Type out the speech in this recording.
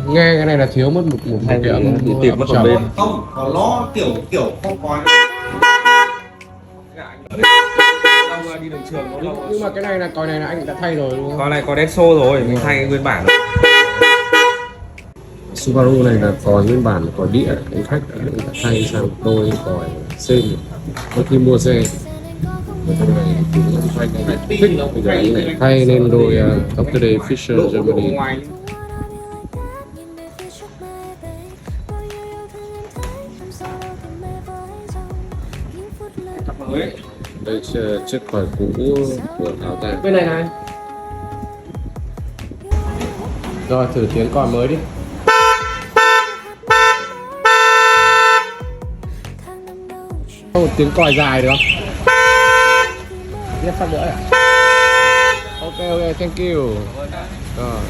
Nghe cái này là thiếu mất một Hay cái âm thì tìm mất một trầm. bên. Không, còn nó kiểu không có. Đi đường trường Nhưng mà cái này là còi này là anh đã thay rồi đúng không? con này có đen xô rồi, mình thay nguyên bản rồi. Subaru này là còi nguyên bản, còi đĩa, anh khách đã thay sang đôi còi sên. Trước khi mua xe thay nên đôi Octave Fisher Germany. Đây chiếc còi cũ của áo tay. Bên này này. Rồi thử tiếng còi mới đi. Một tiếng còi dài được không? Tiếp phát nữa à? Ok, thank you. Rồi.